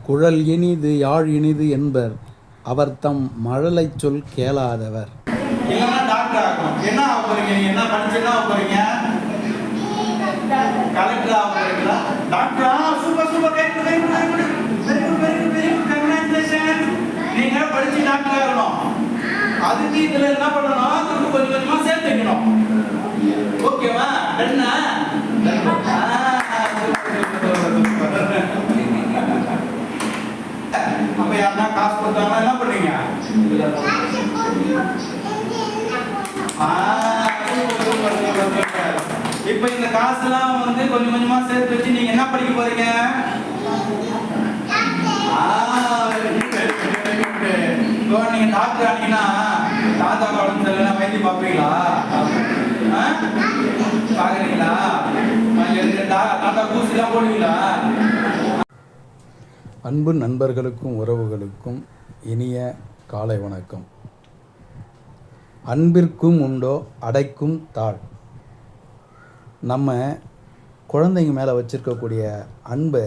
குழல் இனிது யாழ் இனிது என்பர் அவர் தம் மழலைச் சொல் கேளாதவர். இல்லைன்னா டாக்டர் ஆகணும். என்ன ஆக போறீங்க? என்ன படிச்சு என்ன ஆக போறீங்க? கலெக்டர் ஆக போறீங்களா? டாக்டரா? Super super, congratulation. நீங்க படிச்சு டாக்டர் ஆகணும். அதுக்கு இதுல என்ன பண்ணணும்? கொஞ்சம் கொஞ்சமா சேர்த்து வைக்கணும். ஓகேவா? டன்னா? அப்ப யாருன்னா காசு கொடுத்தாங்கன்னா என்ன பண்ணீங்க? இப்ப இந்த காசுலாம் வந்து கொஞ்சம் கொஞ்சமா சேர்த்து வச்சு நீங்க என்ன படிக்க போறீங்க? நீங்க டாக்டர் ஆனீங்கன்னா தாத்தா குழந்தை தெரியல வைத்தி பார்ப்பீங்களா? பாக்குறீங்களா? தாத்தா ஊசிலாம் போடுவீங்களா? அன்பு நண்பர்களுக்கும் உறவுகளுக்கும் இனிய காலை வணக்கம். அன்பிற்கும் உண்டோ அடைக்கும் தாழ். நம்ம குழந்தைங்க மேலே வச்சுருக்கக்கூடிய அன்பை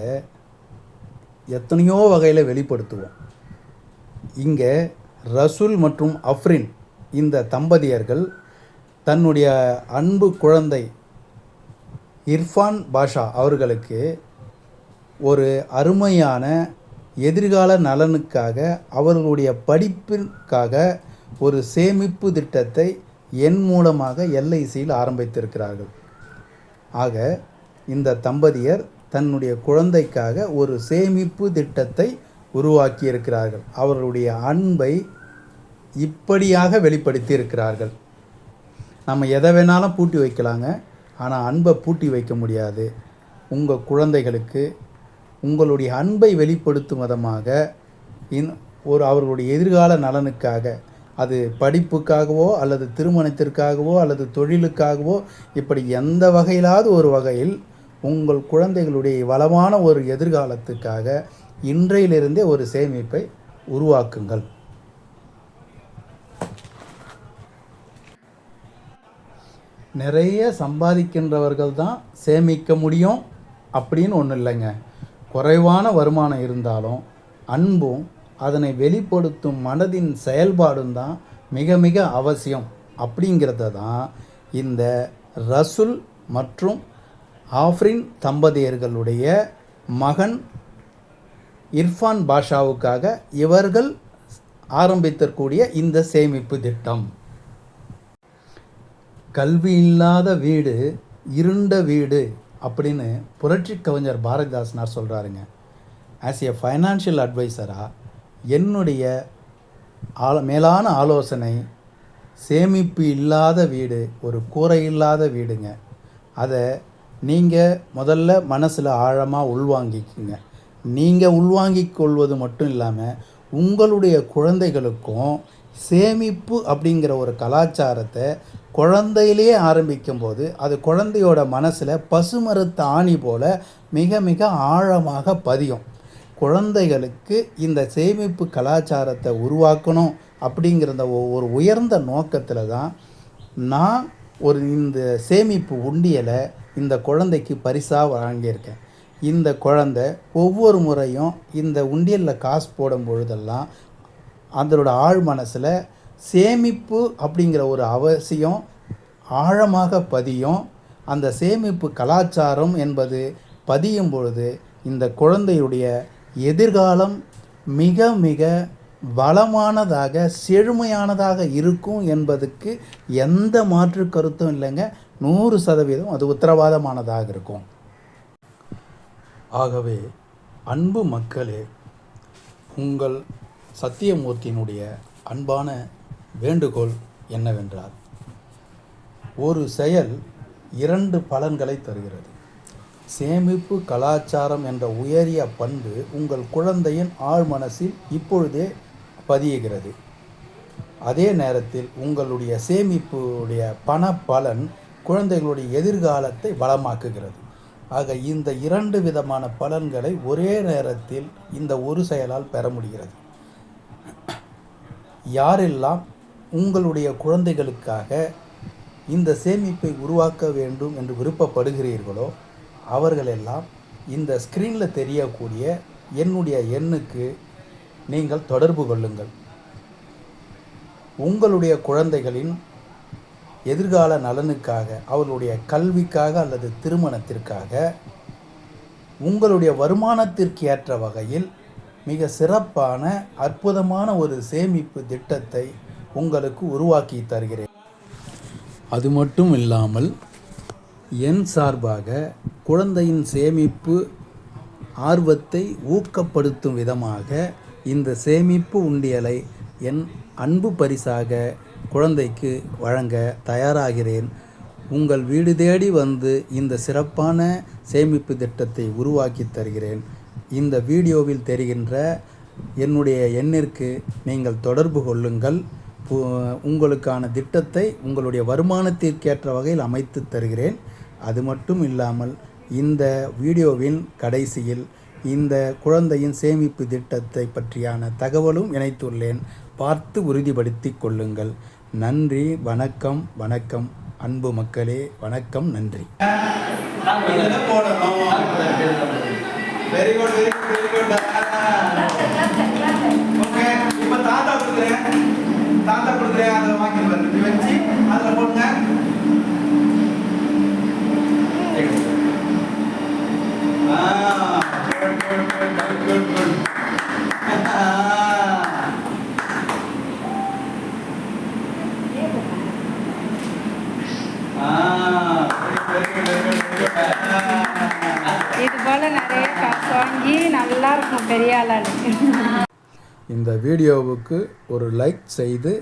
எத்தனையோ வகையில் வெளிப்படுத்துவோம். இங்கே ரசூல் மற்றும் அஃப்ரின் இந்த தம்பதியர்கள் தன்னுடைய அன்பு குழந்தை இர்ஃபான் பாஷா அவர்களுக்கு ஒரு அருமையான எதிர்கால நலனுக்காக அவர்களுடைய படிப்பிற்காக ஒரு சேமிப்பு திட்டத்தை என் மூலமாக எல்ஐசியில் ஆரம்பித்திருக்கிறார்கள். ஆக இந்த தம்பதியர் தன்னுடைய குழந்தைக்காக ஒரு சேமிப்பு திட்டத்தை உருவாக்கியிருக்கிறார்கள். அவர்களுடைய அன்பை இப்படியாக வெளிப்படுத்தி இருக்கிறார்கள். நம்ம எதை வேணாலும் பூட்டி வைக்கலாங்க, ஆனால் அன்பை பூட்டி வைக்க முடியாது. உங்கள் குழந்தைகளுக்கு உங்களுடைய அன்பை வெளிப்படுத்தும் விதமாக அவர்களுடைய எதிர்கால நலனுக்காக, அது படிப்புக்காகவோ அல்லது திருமணத்திற்காகவோ அல்லது தொழிலுக்காகவோ, இப்படி எந்த வகையிலாவது ஒரு வகையில் உங்கள் குழந்தைகளுடைய வளமான ஒரு எதிர்காலத்துக்காக இன்றையிலிருந்தே ஒரு சேமிப்பை உருவாக்குங்கள். நிறைய சம்பாதிக்கின்றவர்கள் தான் சேமிக்க முடியும் அப்படின்னு ஒன்றும் இல்லைங்க. குறைவான வருமானம் இருந்தாலும் அன்பும் அதனை வெளிப்படுத்தும் மனதின் செயல்பாடும் தான் மிக மிக அவசியம். அப்படிங்கிறத தான் இந்த ரசூல் மற்றும் ஆஃப்ரின் தம்பதியர்களுடைய மகன் இர்ஃபான் பாஷாவுக்காக இவர்கள் ஆரம்பித்திருக்கூடிய இந்த சேமிப்பு திட்டம். கல்வி இல்லாத வீடு இருண்ட வீடு அப்படின்னு புரட்சி கவிஞர் பாரதிதாசனார் சொல்கிறாருங்க. ஆஸ் எ ஃபைனான்ஷியல் அட்வைசராக என்னுடைய மேலான ஆலோசனை, சேமிப்பு இல்லாத வீடு ஒரு கூரை இல்லாத வீடுங்க. அதை நீங்கள் முதல்ல மனசில் ஆழமாக உள்வாங்கிக்குங்க. நீங்கள் உள்வாங்கிக் கொள்வது மட்டும் இல்லாமல் உங்களுடைய குழந்தைகளுக்கும் சேமிப்பு அப்படிங்கிற ஒரு கலாச்சாரத்தை குழந்தையிலேயே ஆரம்பிக்கும்போது அது குழந்தையோட மனசில் பசுமரத்த ஆணி போல் மிக மிக ஆழமாக பதியும். குழந்தைகளுக்கு இந்த சேமிப்பு கலாச்சாரத்தை உருவாக்கணும் அப்படிங்கிற ஒரு உயர்ந்த நோக்கத்தில் தான் நான் இந்த சேமிப்பு உண்டியலை இந்த குழந்தைக்கு பரிசாக வழங்கியிருக்கேன். இந்த குழந்தை ஒவ்வொரு முறையும் இந்த உண்டியலில் காசு போடும் பொழுதெல்லாம் அதனோட ஆழ் மனசில் சேமிப்பு அப்படிங்கிற ஒரு அவசியம் ஆழமாக பதியும். அந்த சேமிப்பு கலாச்சாரம் என்பது பதியும் பொழுது இந்த குழந்தையுடைய எதிர்காலம் மிக மிக வளமானதாக செழுமையானதாக இருக்கும் என்பதுக்கு எந்த மாற்று கருத்தும் இல்லைங்க. 100% அது உத்தரவாதமானதாக இருக்கும். ஆகவே அன்பு மக்களே, உங்கள் சத்தியமூர்த்தியினுடைய அன்பான வேண்டுகோள் என்னவென்றால், ஒரு செயல் 2 பலன்களை தருகிறது. சேமிப்பு கலாச்சாரம் என்ற உயரிய பண்பு உங்கள் குழந்தையின் ஆழ்மனசில் இப்பொழுதே பதியுகிறது. அதே நேரத்தில் உங்களுடைய சேமிப்புடைய பண பலன் குழந்தைகளுடைய எதிர்காலத்தை வளமாக்குகிறது. ஆக இந்த 2 விதமான பலன்களை ஒரே நேரத்தில் இந்த ஒரு செயலால் பெற முடிகிறது. யாரெல்லாம் உங்களுடைய குழந்தைகளுக்காக இந்த சேமிப்பை உருவாக்க வேண்டும் என்று விருப்பப்படுகிறீர்களோ அவர்களெல்லாம் இந்த ஸ்க்ரீனில் தெரியக்கூடிய என்னுடைய எண்ணுக்கு நீங்கள் தொடர்பு கொள்ளுங்கள். உங்களுடைய குழந்தைகளின் எதிர்கால நலனுக்காக, அவர்களுடைய கல்விக்காக அல்லது திருமணத்திற்காக உங்களுடைய வருமானத்திற்கு ஏற்ற வகையில் மிக சிறப்பான அற்புதமான ஒரு சேமிப்பு திட்டத்தை உங்களுக்கு உருவாக்கி தருகிறேன். அது மட்டும் இல்லாமல் என் சார்பாக குழந்தையின் சேமிப்பு ஆர்வத்தை ஊக்கப்படுத்தும் விதமாக இந்த சேமிப்பு உண்டியலை என் அன்பு பரிசாக குழந்தைக்கு வழங்க தயாராகிறேன். உங்கள் வீடு தேடி வந்து இந்த சிறப்பான சேமிப்பு திட்டத்தை உருவாக்கி தருகிறேன். இந்த வீடியோவில் தெரிகின்ற என்னுடைய எண்ணிற்கு நீங்கள் தொடர்பு கொள்ளுங்கள். உங்களுக்கான திட்டத்தை உங்களுடைய வருமானத்திற்கேற்ற வகையில் அமைத்து தருகிறேன். அது மட்டும் இல்லாமல் இந்த வீடியோவின் கடைசியில் இந்த குழந்தையின் சேமிப்பு திட்டத்தை பற்றியான தகவலும் இணைத்துள்ளேன். பார்த்து உறுதிப்படுத்தி கொள்ளுங்கள். நன்றி, வணக்கம், வணக்கம் அன்பு மக்களே, வணக்கம், நன்றி. Very good, very good, very good. Okay, இப்போ தாத்தா கொடுக்குறேன், அதில் வாங்கி வச்சு அதில் போடுங்க. இது போல நிறைய காசு வாங்கி நல்லா இருக்கும் பெரிய ஆளாளுக்கு. இந்த வீடியோவுக்கு ஒரு லைக் செய்து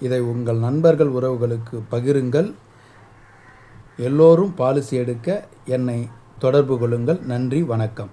இதை உங்கள் நண்பர்கள் உறவுகளுக்கு பகிருங்கள். எல்லோரும் பாலிசி எடுக்க என்னை தொடர்பு கொள்ளுங்கள். நன்றி, வணக்கம்.